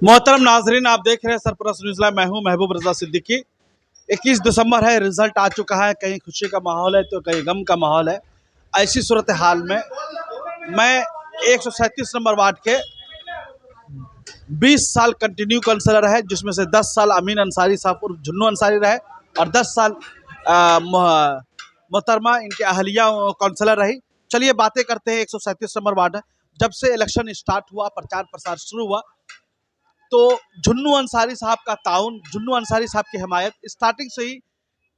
मोहतरम नाजरीन, आप देख रहे हैं सरपरस्त न्यूज़ लाइव। मैं हूं महबूब रजा सिद्दीकी। 21 दिसंबर है, रिजल्ट आ चुका है। कहीं खुशी का माहौल है तो कहीं गम का माहौल है। ऐसी सूरत हाल में मैं 137 नंबर वार्ड के 20 साल कंटिन्यू काउंसलर है, जिसमें से 10 साल अमीन अंसारी साहब और झुन्नू अंसारी रहे और 10 साल मोहतरमा इनके अहलिया काउंसलर रही। चलिए बातें करते हैं। 137 नंबर वार्ड है। जब से इलेक्शन स्टार्ट हुआ, प्रचार प्रसार शुरू हुआ, तो झुन्नू अंसारी साहब का ताउन, झुन्नू अंसारी साहब की हिमायत स्टार्टिंग से ही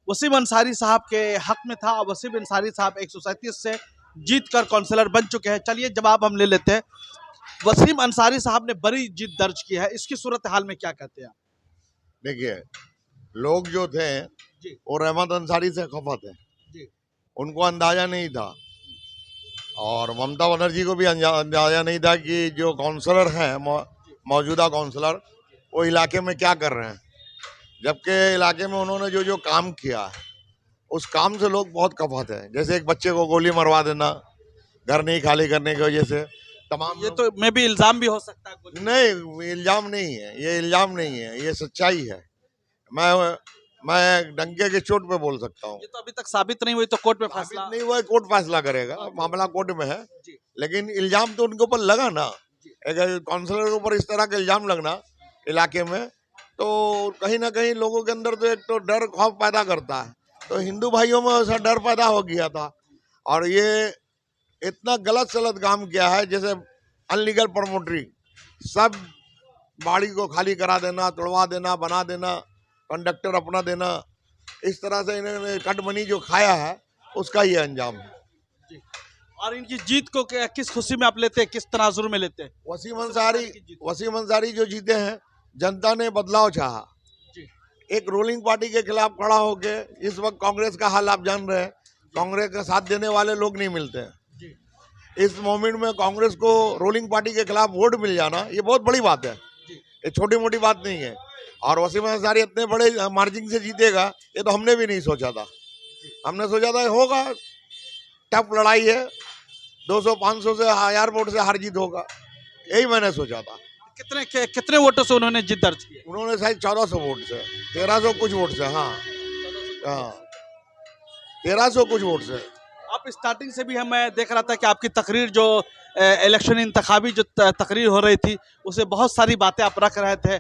वसीम अंसारी साहब के हक में था। वसीम अंसारी साहब 137 से जीत कर काउंसलर बन चुके हैं। चलिए जवाब हम ले लेते हैं। वसीम अंसारी साहब ने बड़ी जीत दर्ज की है, इसकी सूरत हाल में क्या कहते हैं आप? देखिए, लोग जो थे जी वो रहमत अंसारी से खफा थे। जी उनको अंदाजा नहीं था और ममता बनर्जी को भी अंदाजा नहीं था कि जो काउंसलर हैं, मौजूदा काउंसलर, वो इलाके में क्या कर रहे हैं। जबकि इलाके में उन्होंने जो जो काम किया, उस काम से लोग बहुत खफा थे। जैसे एक बच्चे को गोली मरवा देना, घर नहीं खाली करने की वजह से। तमाम ये तो मैं भी इल्जाम भी हो सकता है। नहीं, इल्जाम नहीं है, ये इल्जाम नहीं है, ये सच्चाई है। मैं डंके के चोट पे बोल सकता हूँ। ये तो अभी तक साबित नहीं हुई, तो कोर्ट में फैसला नहीं हुआ, कोर्ट फैसला करेगा, मामला कोर्ट में है। जी लेकिन इल्जाम तो उनके ऊपर लगा ना। अगर काउंसलर के ऊपर इस तरह का इल्जाम लगना इलाके में, तो कहीं ना कहीं लोगों के अंदर तो एक तो डर खौफ पैदा करता है। तो हिंदू भाइयों में ऐसा डर पैदा हो गया था और ये इतना गलत सलत काम किया है, जैसे अनलीगल प्रमोटरी, सब बाड़ी को खाली करा देना, तोड़वा देना, बना देना, कंडक्टर अपना देना। इस तरह से इन्होंने कट मनी जो खाया है, उसका ये अंजाम है। और इनकी जीत को किस खुशी में आप लेते हैं, किस तनाजुर में लेते हैं? वसीम अंसारी जो जीते हैं, जनता ने बदलाव चाहा। एक रूलिंग पार्टी के खिलाफ खड़ा होके, इस वक्त कांग्रेस का हाल आप जान रहे हैं, कांग्रेस का साथ देने वाले लोग नहीं मिलते हैं। इस मोमेंट में कांग्रेस को रूलिंग पार्टी के खिलाफ वोट मिल जाना, ये बहुत बड़ी बात है, ये छोटी मोटी बात नहीं है। और वसीम अंसारी इतने बड़े मार्जिन से जीतेगा, ये तो हमने भी नहीं सोचा था। हमने सोचा था होगा, टफ लड़ाई है, 200-500 से 1000 वोट से हार जीत होगा, यही मैंने सोचा था। कितने वोटों से उन्होंने जीत दर्ज की? उन्होंने शायद 1400 वोट से, 1300 कुछ वोट से, हाँ 1300 कुछ वोट से। आप स्टार्टिंग से भी मैं देख रहा था कि आपकी तकरीर जो इलेक्शन इंतखाबी जो तकरीर हो रही थी, उसे बहुत सारी बातें आप रख रहे थे।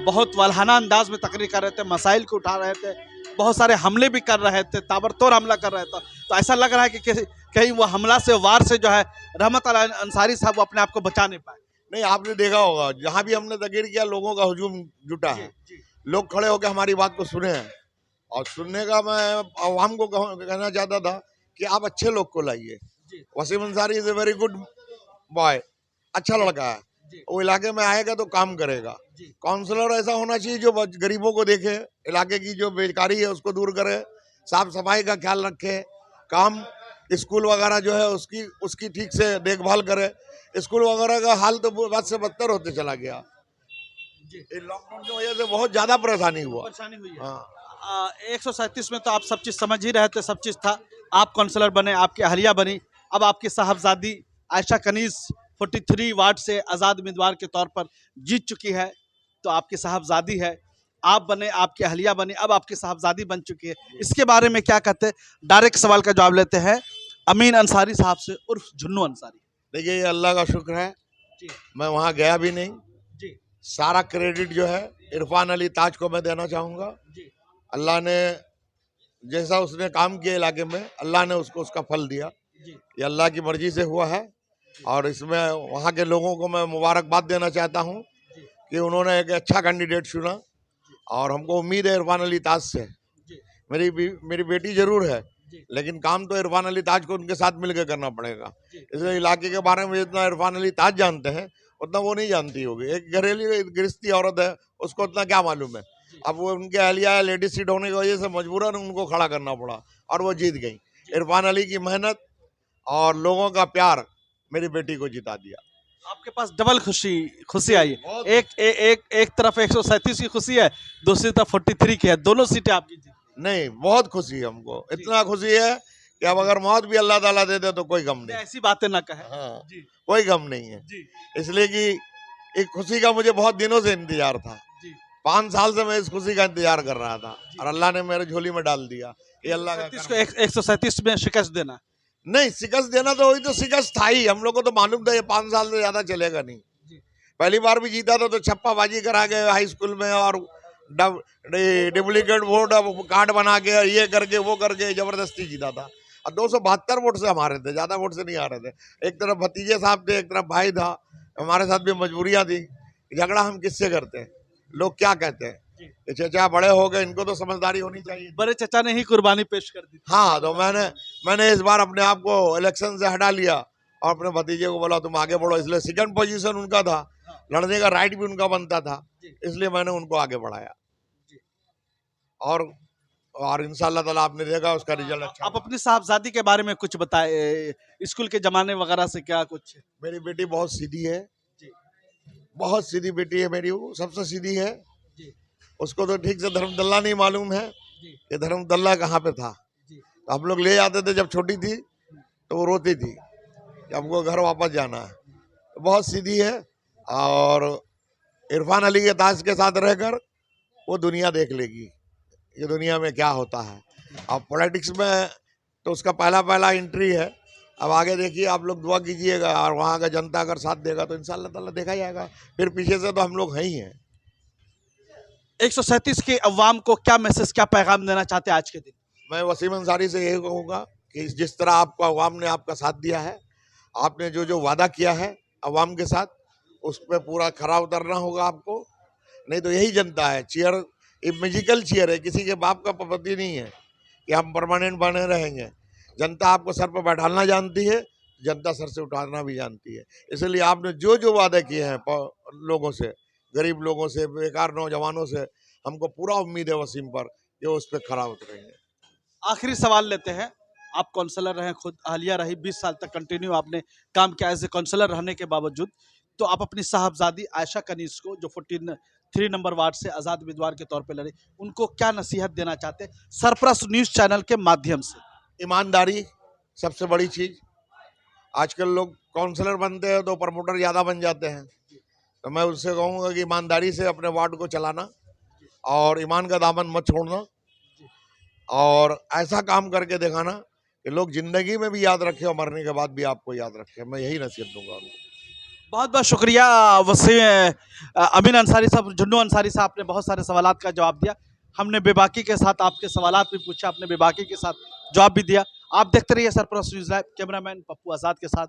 बहुत वल्हाना अंदाज में तकरीर कर रहे थे, मसाइल को उठा रहे थे, बहुत सारे हमले भी कर रहे थे, ताबड़तोड़ हमला कर रहे थे। तो ऐसा लग रहा है कि कहीं वो हमला से, वार से जो है रहमत अंसारी साहब वो अपने आप को बचा नहीं पाए। नहीं, आपने देखा होगा, जहाँ भी हमने तकरीर किया, लोगों का हुजूम जुटा है। लोग खड़े होकर हमारी बात को सुने हैं। और सुनने का मैं आवाम को कहना चाहता था कि आप अच्छे लोग को लाइए। Wasim Ansari is a very good boy, अच्छा लड़का है, वो इलाके में आएगा तो काम करेगा। काउंसलर ऐसा होना चाहिए जो गरीबों को देखे, इलाके की जो बेकारी है उसको दूर करे, साफ सफाई का ख्याल रखे, काम स्कूल वगैरह जो है उसकी ठीक से देखभाल करे। स्कूल वगैरह का हाल तो बद से बदतर होते चला गया। लॉकडाउन की वजह से बहुत ज्यादा परेशानी हुआ। 137 में तो आप सब चीज समझ ही रहे थे, सब चीज था। आप काउंसलर बने, आपकी अहलिया बनी, अब आपकी साहबजादी आयशा कनीज 43 वार्ड से आज़ाद उम्मीदवार के तौर पर जीत चुकी है। तो आपकी साहबजादी है, आप बने, आपकी अहलिया बनी, अब आपकी साहबजादी बन चुकी है। इसके बारे में क्या कहते हैं? डायरेक्ट सवाल का जवाब लेते हैं अमीन अंसारी साहब से उर्फ झुन्नू अंसारी। देखिए, ये अल्लाह का शुक्र है, मैं वहाँ गया भी नहीं। सारा क्रेडिट जो है इरफान अली ताज को मैं देना चाहूँगा। अल्लाह ने जैसा उसने काम किया इलाके में, अल्लाह ने उसको उसका फल दिया। ये अल्लाह की मर्जी से हुआ है और इसमें वहाँ के लोगों को मैं मुबारकबाद देना चाहता हूँ कि उन्होंने एक अच्छा कैंडिडेट चुना और हमको उम्मीद है इरफान अली ताज से। मेरी बेटी जरूर है, लेकिन काम तो इरफान अली ताज को उनके साथ मिलकर करना पड़ेगा। इसलिए इलाके के बारे में जितना इरफान अली ताज जानते हैं, उतना वो नहीं जानती होगी। एक घरेलू गृहस्थी औरत है, उसको उतना क्या मालूम है। अब वो उनके अहलिया लेडीज सीट होने की वजह से मजबूरन उनको खड़ा करना पड़ा और वो जीत गई। इरफान अली की मेहनत और लोगों का प्यार मेरी बेटी को जिता दिया। आपके पास डबल खुशी आई। एक तरफ 137 की खुशी है, दूसरी तरफ 43 की है, दोनों सीटें आपकी जीती। नहीं, बहुत खुशी है हमको, इतना खुशी है कि अब अगर मौत भी अल्लाह ताला दे दे तो कोई गम नहीं। ऐसी बातें ना कहे। हाँ, कोई गम नहीं है, इसलिए कि एक खुशी का मुझे बहुत दिनों से इंतजार था। 5 साल से मैं इस खुशी का इंतजार कर रहा था और अल्लाह ने मेरे झोली में डाल दिया। ये अल्लाह का 37 करम। को 137 में शिकस्त देना। नहीं, शिकस्त देना तो वही तो शिकस्त था ही, हम लोग को तो मालूम था ये 5 साल से ज्यादा चलेगा नहीं। पहली बार भी जीता था तो छप्पाबाजी करा के हाई स्कूल में और डुप्लीकेट वोट कार्ड बना के ये करके वो करके जबरदस्ती जीता था। और 272 वोट से हमारे थे, ज्यादा वोट से नहीं आ रहे थे। एक तरफ भतीजे साहब थे, एक तरफ भाई था, हमारे साथ भी मजबूरियां थी। झगड़ा हम किससे करते हैं, लोग क्या कहते हैं, ये चचा बड़े हो गए, इनको तो समझदारी होनी चाहिए। बड़े चचा ने ही कुर्बानी पेश कर दी। हाँ, तो मैंने इस बार अपने आप को इलेक्शन से हटा लिया और अपने भतीजे को बोला तुम आगे बढ़ो, इसलिए सेकंड पोजीशन उनका था, लड़ने का राइट भी उनका बनता था, इसलिए मैंने उनको आगे बढ़ाया। और इंशाल्लाह ताला आपने देखा उसका रिजल्ट अच्छा। आप अपनी साहबजादी के बारे में कुछ बताए, स्कूल के जमाने वगैरह से क्या कुछ? मेरी बेटी बहुत सीधी है, बहुत सीधी बेटी है मेरी, वो सबसे सीधी है। उसको तो ठीक से धर्मदल्ला नहीं मालूम है कि धर्मदल्ला कहाँ पे था। तो हम लोग ले जाते थे जब छोटी थी तो वो रोती थी कि हमको घर वापस जाना है। तो बहुत सीधी है और इरफान अली के ताज के साथ रहकर वो दुनिया देख लेगी, ये दुनिया में क्या होता है। अब पॉलिटिक्स में तो उसका पहला एंट्री है। अब आगे देखिए, आप लोग दुआ कीजिएगा और वहाँ का जनता अगर साथ देगा तो इंशाल्लाह ताला देखा जाएगा। फिर पीछे से तो हम लोग हैं ही हैं। 137 के अवाम को क्या मैसेज, क्या पैगाम देना चाहते हैं आज के दिन? मैं वसीम अंसारी से यही कहूँगा कि जिस तरह आपको अवाम ने आपका साथ दिया है, आपने जो वादा किया है अवाम के साथ, उस पर पूरा खरा उतरना होगा आपको। नहीं तो यही जनता है, चेयर ये म्यूजिकल चेयर है, किसी के बाप का प्रॉपर्टी नहीं है कि हम परमानेंट बने रहेंगे। जनता आपको सर पर बैठाना जानती है, जनता सर से उठाना भी जानती है। इसलिए आपने जो वादे किए हैं लोगों से, गरीब लोगों से, बेकार नौजवानों से, हमको पूरा उम्मीद है वसीम पर कि उस पर खरा उतरेंगे। आखिरी सवाल लेते हैं। आप काउंसलर रहे, खुद अहलिया रही, 20 साल तक कंटिन्यू आपने काम किया एज ए काउंसलर रहने के बावजूद। तो आप अपनी साहबजादी आयशा कनीज को, जो 3 नंबर वार्ड से आज़ाद उम्मीदवार के तौर पे लड़ी, उनको क्या नसीहत देना चाहते हैं सरप्लस न्यूज़ चैनल के माध्यम से? ईमानदारी सबसे बड़ी चीज़। आजकल लोग काउंसलर बनते हैं तो प्रमोटर ज़्यादा बन जाते हैं, तो मैं उससे कहूँगा कि ईमानदारी से अपने वार्ड को चलाना और ईमान का दामन मत छोड़ना और ऐसा काम करके दिखाना कि लोग जिंदगी में भी याद रखें और मरने के बाद भी आपको याद रखें। मैं यही नसीहत दूंगा उनको। बहुत बहुत शुक्रिया वसीम अमीन अंसारी साहब, जुन्नू अंसारी साहब ने बहुत सारे सवालात का जवाब दिया। हमने बेबाकी के साथ आपके सवालात भी पूछा, आपने बेबाकी के साथ जवाब भी दिया। आप देखते रहिए surplus news live. Cameraman Pappu Azad के साथ